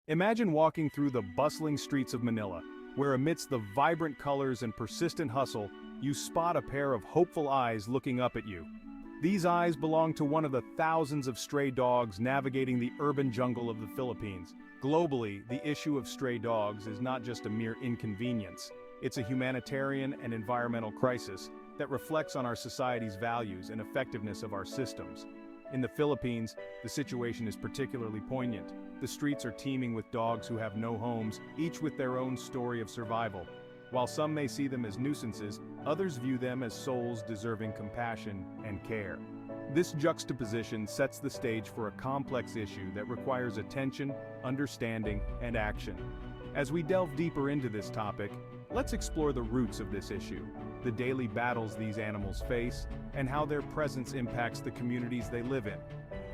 Imagine walking through the bustling streets of Manila, where amidst the vibrant colors and persistent hustle, you spot a pair of hopeful eyes looking up at you. These eyes belong to one of the thousands of stray dogs navigating the urban jungle of the Philippines. Globally, the issue of stray dogs is not just a mere inconvenience. It's a humanitarian and environmental crisis that reflects on our society's values and effectiveness of our systems. In the Philippines, the situation is particularly poignant. The streets are teeming with dogs who have no homes, each with their own story of survival. While some may see them as nuisances, others view them as souls deserving compassion and care. This juxtaposition sets the stage for a complex issue that requires attention, understanding, and action. As we delve deeper into this topic, let's explore the roots of this issue, the daily battles these animals face, and how their presence impacts the communities they live in.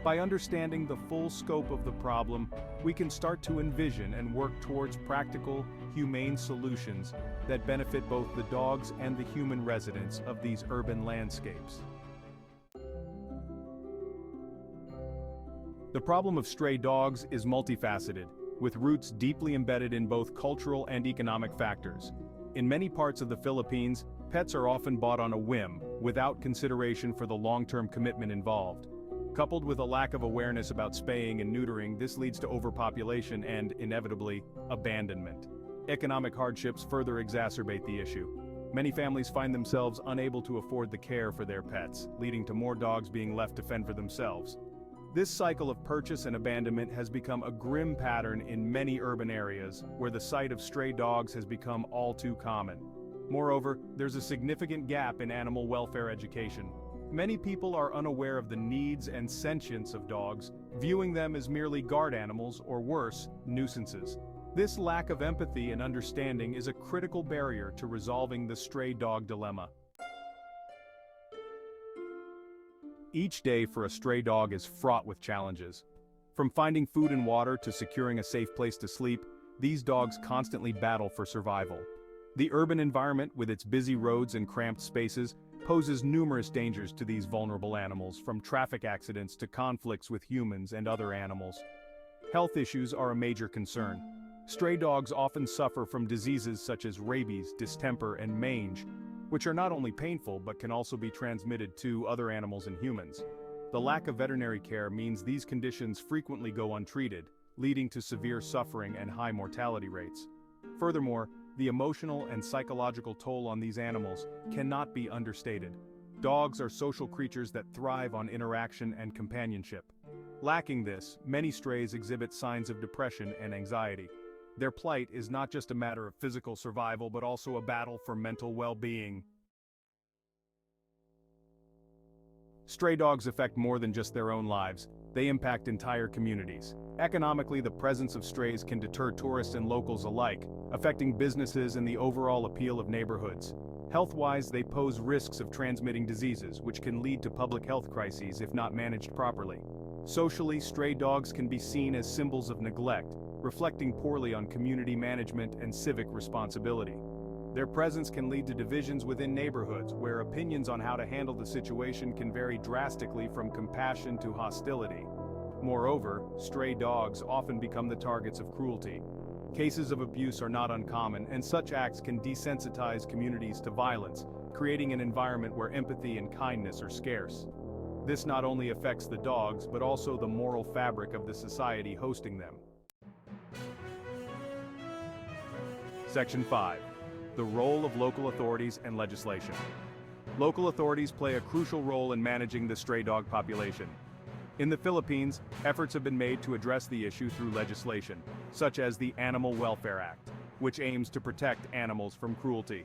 By understanding the full scope of the problem, we can start to envision and work towards practical, humane solutions that benefit both the dogs and the human residents of these urban landscapes. The problem of stray dogs is multifaceted, with roots deeply embedded in both cultural and economic factors. In many parts of the Philippines, pets are often bought on a whim, without consideration for the long-term commitment involved. Coupled with a lack of awareness about spaying and neutering, this leads to overpopulation and, inevitably, abandonment. Economic hardships further exacerbate the issue. Many families find themselves unable to afford the care for their pets, leading to more dogs being left to fend for themselves. This cycle of purchase and abandonment has become a grim pattern in many urban areas, where the sight of stray dogs has become all too common. Moreover, there's a significant gap in animal welfare education. Many people are unaware of the needs and sentience of dogs, viewing them as merely guard animals or worse, nuisances. This lack of empathy and understanding is a critical barrier to resolving the stray dog dilemma. Each day for a stray dog is fraught with challenges. From finding food and water to securing a safe place to sleep, these dogs constantly battle for survival. The urban environment, with its busy roads and cramped spaces, poses numerous dangers to these vulnerable animals, from traffic accidents to conflicts with humans and other animals. Health issues are a major concern. Stray dogs often suffer from diseases such as rabies, distemper, and mange, which are not only painful but can also be transmitted to other animals and humans. The lack of veterinary care means these conditions frequently go untreated, leading to severe suffering and high mortality rates. Furthermore, the emotional and psychological toll on these animals cannot be understated. Dogs are social creatures that thrive on interaction and companionship. Lacking this, many strays exhibit signs of depression and anxiety. Their plight is not just a matter of physical survival but also a battle for mental well-being. Stray dogs affect more than just their own lives. They impact entire communities. Economically, the presence of strays can deter tourists and locals alike, affecting businesses and the overall appeal of neighborhoods. Health-wise, they pose risks of transmitting diseases, which can lead to public health crises if not managed properly. Socially, stray dogs can be seen as symbols of neglect, reflecting poorly on community management and civic responsibility. Their presence can lead to divisions within neighborhoods, where opinions on how to handle the situation can vary drastically from compassion to hostility. Moreover, stray dogs often become the targets of cruelty. Cases of abuse are not uncommon, and such acts can desensitize communities to violence, creating an environment where empathy and kindness are scarce. This not only affects the dogs but also the moral fabric of the society hosting them. Section 5. The role of local authorities and legislation. Local authorities play a crucial role in managing the stray dog population. In the Philippines, efforts have been made to address the issue through legislation, such as the Animal Welfare Act, which aims to protect animals from cruelty.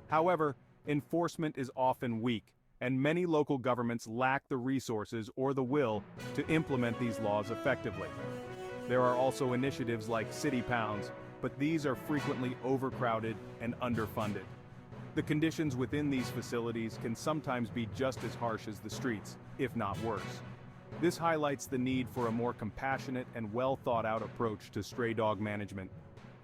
However, enforcement is often weak, and many local governments lack the resources or the will to implement these laws effectively. There are also initiatives like city pounds, but these are frequently overcrowded and underfunded. The conditions within these facilities can sometimes be just as harsh as the streets, if not worse. This highlights the need for a more compassionate and well-thought-out approach to stray dog management.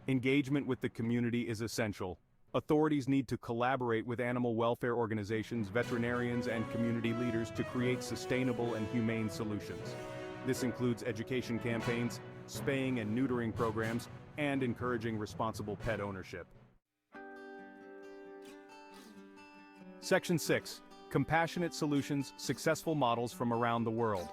Engagement with the community is essential. Authorities need to collaborate with animal welfare organizations, veterinarians, and community leaders to create sustainable and humane solutions. This includes education campaigns, spaying and neutering programs, and encouraging responsible pet ownership. Section 6. Compassionate Solutions, Successful Models from Around the World.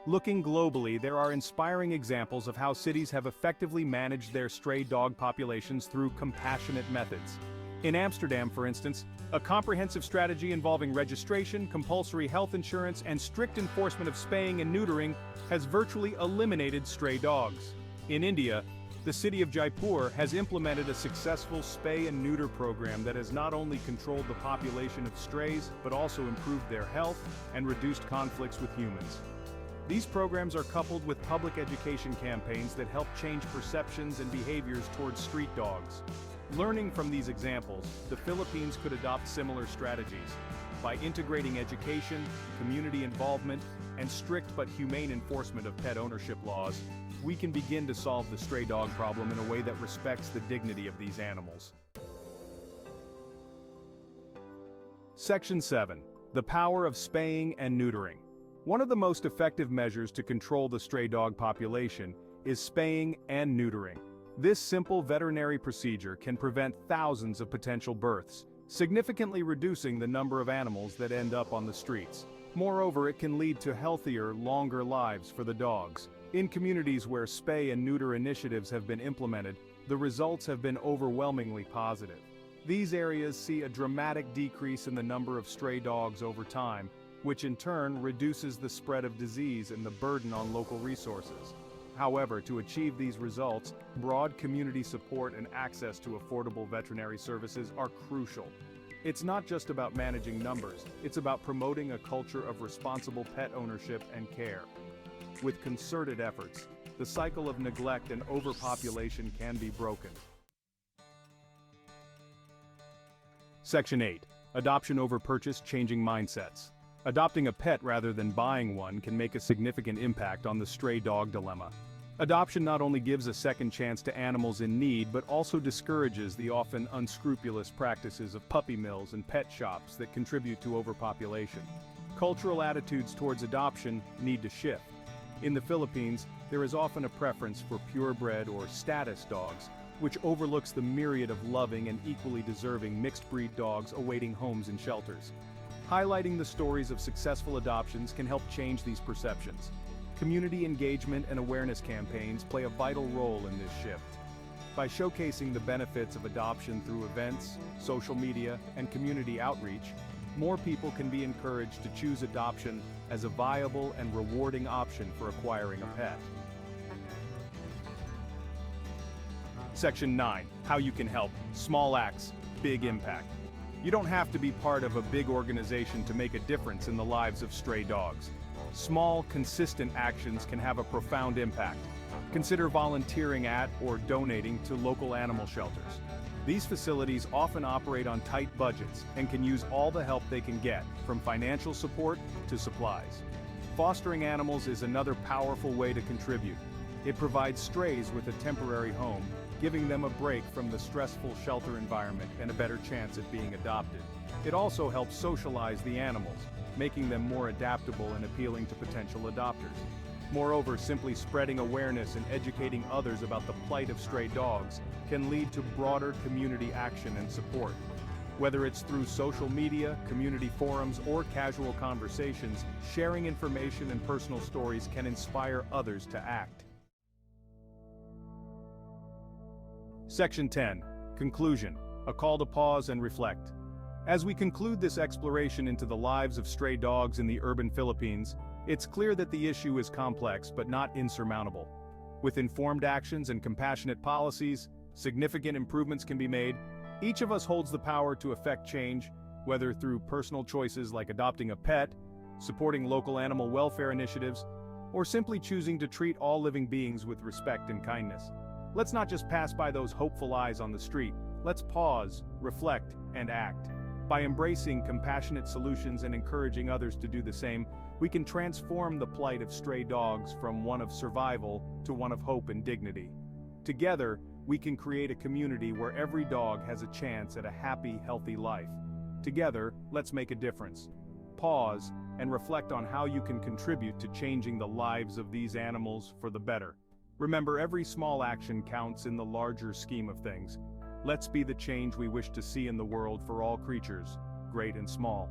Looking globally, there are inspiring examples of how cities have effectively managed their stray dog populations through compassionate methods. In Amsterdam, for instance, a comprehensive strategy involving registration, compulsory health insurance, and strict enforcement of spaying and neutering has virtually eliminated stray dogs. In India, the city of Jaipur has implemented a successful spay and neuter program that has not only controlled the population of strays, but also improved their health and reduced conflicts with humans. These programs are coupled with public education campaigns that help change perceptions and behaviors towards street dogs. Learning from these examples, the Philippines could adopt similar strategies. By integrating education, community involvement, and strict but humane enforcement of pet ownership laws, we can begin to solve the stray dog problem in a way that respects the dignity of these animals. Section 7. The Power of Spaying and Neutering. One of the most effective measures to control the stray dog population is spaying and neutering. This simple veterinary procedure can prevent thousands of potential births, significantly reducing the number of animals that end up on the streets. Moreover, it can lead to healthier, longer lives for the dogs. In communities where spay and neuter initiatives have been implemented, the results have been overwhelmingly positive. These areas see a dramatic decrease in the number of stray dogs over time, which in turn reduces the spread of disease and the burden on local resources. However, to achieve these results, broad community support and access to affordable veterinary services are crucial. It's not just about managing numbers, it's about promoting a culture of responsible pet ownership and care. With concerted efforts, the cycle of neglect and overpopulation can be broken. Section 8. Adoption over purchase, changing mindsets. Adopting a pet rather than buying one can make a significant impact on the stray dog dilemma. Adoption not only gives a second chance to animals in need, but also discourages the often unscrupulous practices of puppy mills and pet shops that contribute to overpopulation. Cultural attitudes towards adoption need to shift. In the Philippines, there is often a preference for purebred or status dogs, which overlooks the myriad of loving and equally deserving mixed-breed dogs awaiting homes and shelters. Highlighting the stories of successful adoptions can help change these perceptions. Community engagement and awareness campaigns play a vital role in this shift. By showcasing the benefits of adoption through events, social media, and community outreach, more people can be encouraged to choose adoption as a viable and rewarding option for acquiring a pet. Section 9. How you can help. Small acts, big impact. You don't have to be part of a big organization to make a difference in the lives of stray dogs. Small, consistent actions can have a profound impact. Consider volunteering at or donating to local animal shelters. These facilities often operate on tight budgets and can use all the help they can get, from financial support to supplies. Fostering animals is another powerful way to contribute. It provides strays with a temporary home, giving them a break from the stressful shelter environment and a better chance at being adopted. It also helps socialize the animals, making them more adaptable and appealing to potential adopters. Moreover, simply spreading awareness and educating others about the plight of stray dogs can lead to broader community action and support. Whether it's through social media, community forums, or casual conversations, sharing information and personal stories can inspire others to act. Section 10. Conclusion. A call to pause and reflect. As we conclude this exploration into the lives of stray dogs in the urban Philippines, it's clear that the issue is complex but not insurmountable. With informed actions and compassionate policies, significant improvements can be made. Each of us holds the power to effect change, whether through personal choices like adopting a pet, supporting local animal welfare initiatives, or simply choosing to treat all living beings with respect and kindness. Let's not just pass by those hopeful eyes on the street. Let's pause, reflect, and act. By embracing compassionate solutions and encouraging others to do the same, we can transform the plight of stray dogs from one of survival to one of hope and dignity. Together, we can create a community where every dog has a chance at a happy, healthy life. Together, let's make a difference. Pause and reflect on how you can contribute to changing the lives of these animals for the better. Remember, every small action counts in the larger scheme of things. Let's be the change we wish to see in the world for all creatures, great and small.